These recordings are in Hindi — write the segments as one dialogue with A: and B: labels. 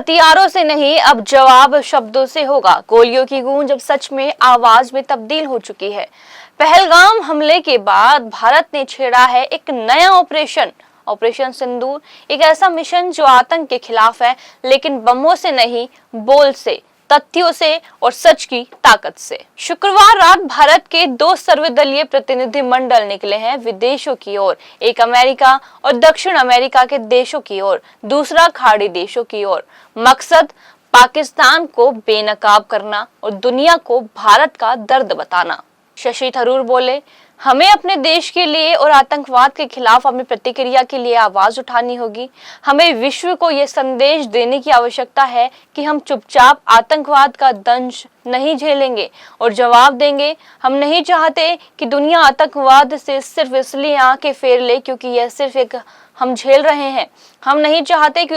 A: हथियारों से नहीं, अब जवाब शब्दों से होगा। गोलियों की गूंज अब सच में आवाज में तब्दील हो चुकी है। पहलगाम हमले के बाद भारत ने छेड़ा है एक नया ऑपरेशन सिंदूर। एक ऐसा मिशन जो आतंक के खिलाफ है, लेकिन बमों से नहीं, बोल से, तथ्यों से और सच की ताकत से। शुक्रवार रात भारत के 2 सर्वदलीय प्रतिनिधि मंडल निकले हैं विदेशों की ओर। एक अमेरिका और दक्षिण अमेरिका के देशों की ओर, दूसरा खाड़ी देशों की ओर। मकसद पाकिस्तान को बेनकाब करना और दुनिया को भारत का दर्द बताना। शशि थरूर बोले, हमें अपने देश के लिए और आतंकवाद के खिलाफ अपनी प्रतिक्रिया के लिए आवाज उठानी होगी। हमें विश्व को यह संदेश देने की आवश्यकता है कि हम चुपचाप आतंकवाद का दंश नहीं झेलेंगे और जवाब देंगे। हम नहीं चाहते कि दुनिया आतंकवाद से सिर्फ इसलिए आंखें फेर ले क्योंकि यह सिर्फ एक हम झेल रहे हैं। हम नहीं चाहते कि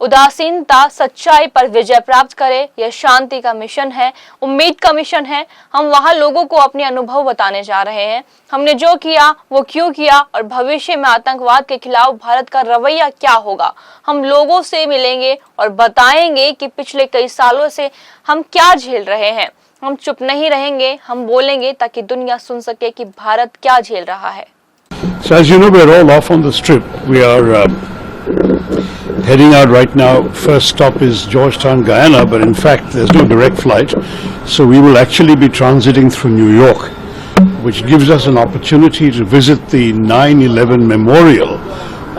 A: उदासीनता सच्चाई पर विजय प्राप्त करे। यह शांति का मिशन है, उम्मीद का मिशन है। हम वहां लोगों को अपने अनुभव बताने जा रहे हैं। हमने जो किया वो क्यों किया और भविष्य में आतंकवाद के खिलाफ भारत का रवैया क्या होगा। हम लोगों से मिलेंगे और बताएंगे कि पिछले कई सालों से हम क्या झेल रहे हैं। हम चुप नहीं रहेंगे, हम बोलेंगे ताकि दुनिया सुन सके कि भारत क्या झेल रहा है।
B: So as you know, we're all off on this trip. We are heading out right now. First stop is Georgetown, Guyana, but in fact there's no direct flight, so we will actually be transiting through New York, which gives us an opportunity to visit the 9/11 memorial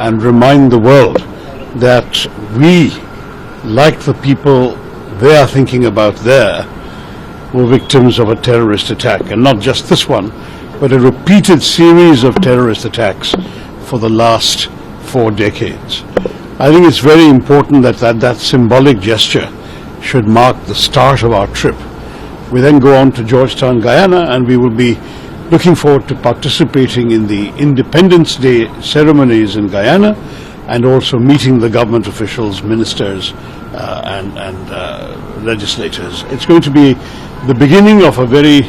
B: and remind the world that we, like the people they are thinking about there, were victims of a terrorist attack, and not just this one, but a repeated series of terrorist attacks for the last 4 decades. I think it's very important that symbolic gesture should mark the start of our trip. We then go on to Georgetown, Guyana, and we will be looking forward to participating in the Independence Day ceremonies in Guyana and also meeting the government officials, ministers and legislators. It's going to be the beginning of a very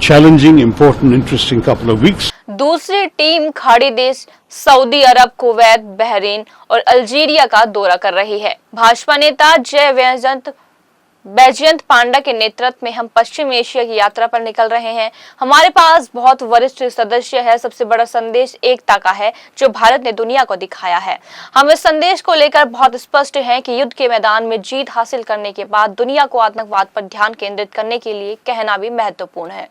B: challenging, important, interesting couple of weeks.
A: दूसरी टीम खाड़ी देश सऊदी अरब, कुवैत, बहरीन और अल्जीरिया का दौरा कर रही है। भाजपा नेता जय बैजयंत पांडा के नेतृत्व में हम पश्चिम एशिया की यात्रा पर निकल रहे हैं। हमारे पास बहुत वरिष्ठ सदस्य है। सबसे बड़ा संदेश एकता का है जो भारत ने दुनिया को दिखाया है। हम इस संदेश को लेकर बहुत स्पष्ट हैं कि युद्ध के मैदान में जीत हासिल करने के बाद दुनिया को आतंकवाद पर ध्यान केंद्रित करने के लिए कहना भी महत्वपूर्ण है,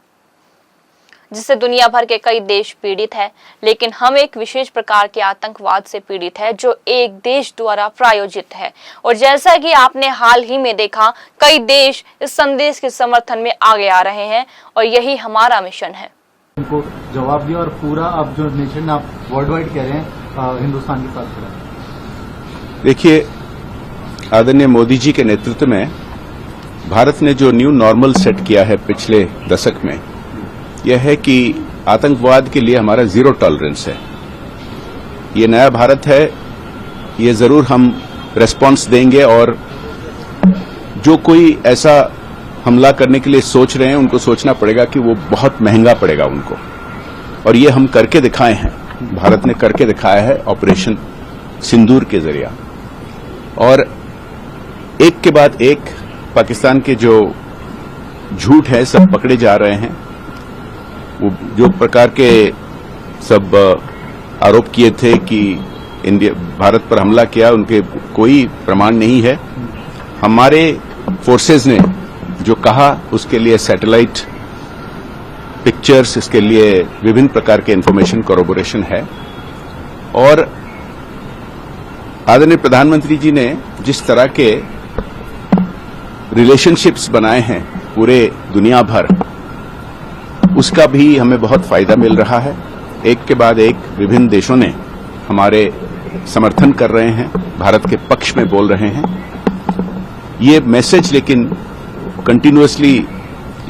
A: जिससे दुनिया भर के कई देश पीड़ित है। लेकिन हम एक विशेष प्रकार के आतंकवाद से पीड़ित है जो एक देश द्वारा प्रायोजित है। और जैसा कि आपने हाल ही में देखा, कई देश इस संदेश के समर्थन में आगे आ रहे हैं और यही हमारा मिशन है।
C: उनको जवाब दिया और पूरा अब जो नेशन आप वर्ल्ड वाइड कह रहे हैं हिंदुस्तान के साथ खड़ा है।
D: देखिए, आदरणीय मोदी जी के नेतृत्व में भारत ने जो न्यू नॉर्मल सेट किया है पिछले दशक में, यह है कि आतंकवाद के लिए हमारा जीरो टॉलरेंस है। ये नया भारत है, ये जरूर हम रेस्पॉन्स देंगे और जो कोई ऐसा हमला करने के लिए सोच रहे हैं उनको सोचना पड़ेगा कि वो बहुत महंगा पड़ेगा उनको, और ये हम करके दिखाए हैं। भारत ने करके दिखाया है ऑपरेशन सिंदूर के जरिए। और एक के बाद एक पाकिस्तान के जो झूठ है सब पकड़े जा रहे हैं। वो जो प्रकार के सब आरोप किए थे कि भारत पर हमला किया, उनके कोई प्रमाण नहीं है। हमारे फोर्सेज ने जो कहा उसके लिए सैटेलाइट पिक्चर्स, इसके लिए विभिन्न प्रकार के इंफॉर्मेशन कोरोबोरेशन है। और आदरणीय प्रधानमंत्री जी ने जिस तरह के रिलेशनशिप्स बनाए हैं पूरे दुनिया भर, उसका भी हमें बहुत फायदा मिल रहा है। एक के बाद एक विभिन्न देशों ने हमारे समर्थन कर रहे हैं, भारत के पक्ष में बोल रहे हैं। ये मैसेज लेकिन कंटिन्यूअसली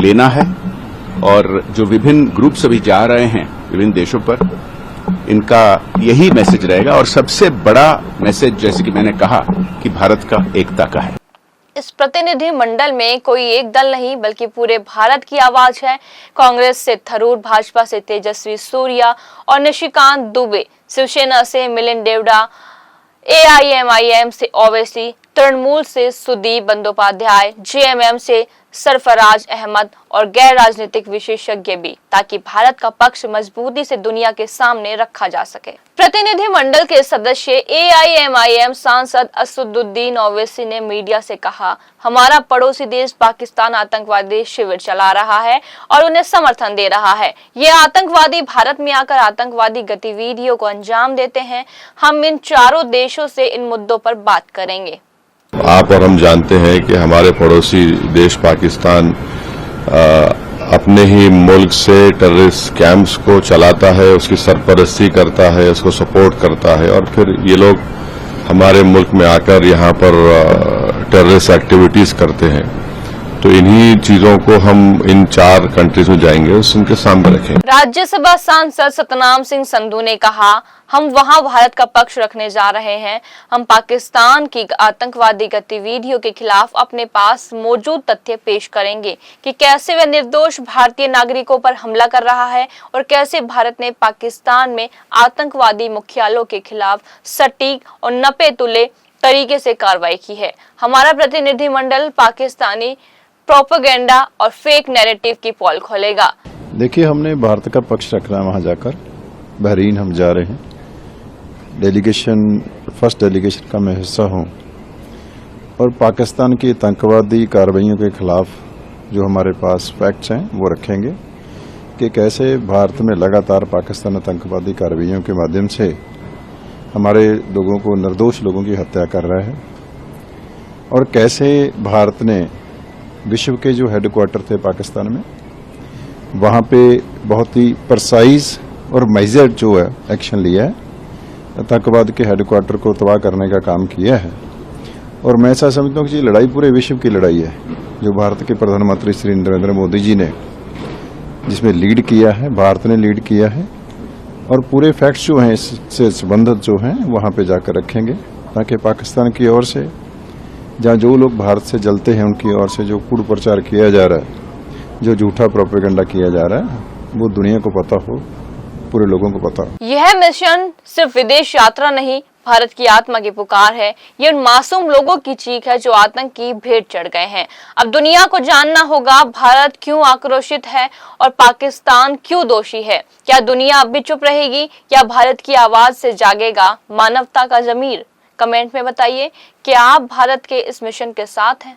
D: लेना है, और जो विभिन्न ग्रुप्स अभी जा रहे हैं विभिन्न देशों पर, इनका यही मैसेज रहेगा। और सबसे बड़ा मैसेज, जैसे कि मैंने कहा, कि भारत का एकता का है।
A: इस प्रतिनिधि मंडल में कोई एक दल नहीं बल्कि पूरे भारत की आवाज है। कांग्रेस से थरूर, भाजपा से तेजस्वी सूर्या और निशिकांत दुबे, शिवसेना से मिलिंद देवड़ा, AIMIM से ओवैसी, तृणमूल से सुदीप बंदोपाध्याय, जेएमएम से सरफराज अहमद और गैर राजनीतिक विशेषज्ञ भी, ताकि भारत का पक्ष मजबूती से दुनिया के सामने रखा जा सके। प्रतिनिधिमंडल के सदस्य एआईएमआईएम सांसद असदुद्दीन ओवैसी ने मीडिया से कहा, हमारा पड़ोसी देश पाकिस्तान आतंकवादी शिविर चला रहा है और उन्हें समर्थन दे रहा है। ये आतंकवादी भारत में आकर आतंकवादी गतिविधियों को अंजाम देते हैं। हम इन चारों देशों से इन मुद्दों पर बात करेंगे।
E: आप और हम जानते हैं कि हमारे पड़ोसी देश पाकिस्तान अपने ही मुल्क से टेररिस्ट कैंप्स को चलाता है, उसकी सरपरस्ती करता है, उसको सपोर्ट करता है और फिर ये लोग हमारे मुल्क में आकर यहाँ पर टेररिस्ट एक्टिविटीज करते हैं। तो इन्हीं चीजों को हम इन 4 कंट्रीज में जाएंगे उनके सामने रखेंगे।
A: राज्यसभा सांसद सतनाम सिंह संधू ने कहा, हम वहां भारत का पक्ष रखने जा रहे हैं। हम पाकिस्तान की आतंकवादी गतिविधियों के खिलाफ अपने पास मौजूद तथ्य पेश करेंगे कि कैसे वह निर्दोष भारतीय नागरिकों पर हमला कर रहा है और कैसे भारत ने पाकिस्तान में आतंकवादी मुख्यालयों के खिलाफ सटीक और नपे तुले तरीके से कार्रवाई की है। हमारा प्रतिनिधिमंडल पाकिस्तानी प्रोपेगेंडा और फेक नैरेटिव की पोल खोलेगा।
F: देखिए, हमने भारत का पक्ष रखना है। वहां जाकर बहरीन हम जा रहे हैं। फर्स्ट डेलीगेशन का मैं हिस्सा हूं और पाकिस्तान की आतंकवादी कार्रवाइयों के खिलाफ जो हमारे पास फैक्ट्स हैं वो रखेंगे कि कैसे भारत में लगातार पाकिस्तान आतंकवादी कार्रवाइयों के माध्यम से हमारे लोगों को, निर्दोष लोगों की हत्या कर रहा है और कैसे भारत ने विश्व के जो हेडक्वार्टर थे पाकिस्तान में, वहां पे बहुत ही परसाइज और मेजर्ड जो है एक्शन लिया है, आतंकवाद के हेडक्वार्टर को तबाह करने का काम किया है। और मैं ऐसा समझता हूँ कि ये लड़ाई पूरे विश्व की लड़ाई है जो भारत के प्रधानमंत्री श्री नरेंद्र मोदी जी ने जिसमें लीड किया है, भारत ने लीड किया है और पूरे फैक्ट्स जो हैं इससे संबंधित जो हैं वहां पे जाकर रखेंगे ताकि पाकिस्तान की ओर से जहाँ जो लोग भारत से जलते हैं उनकी ओर से जो कूड़ प्रचार किया जा रहा है, जो झूठा प्रोपेगेंडा किया जा रहा है, वो दुनिया को पता हो, पूरे लोगों को पता हो।
A: यह मिशन सिर्फ विदेश यात्रा नहीं, भारत की आत्मा की पुकार है। ये उन मासूम लोगों की चीख है जो आतंक की भेंट चढ़ गए हैं। अब दुनिया को जानना होगा भारत क्यों आक्रोशित है और पाकिस्तान क्यों दोषी है। क्या दुनिया अब भी चुप रहेगी या भारत की आवाज से जागेगा मानवता का ज़मीर? कमेंट में बताइए, क्या आप भारत के इस मिशन के साथ हैं?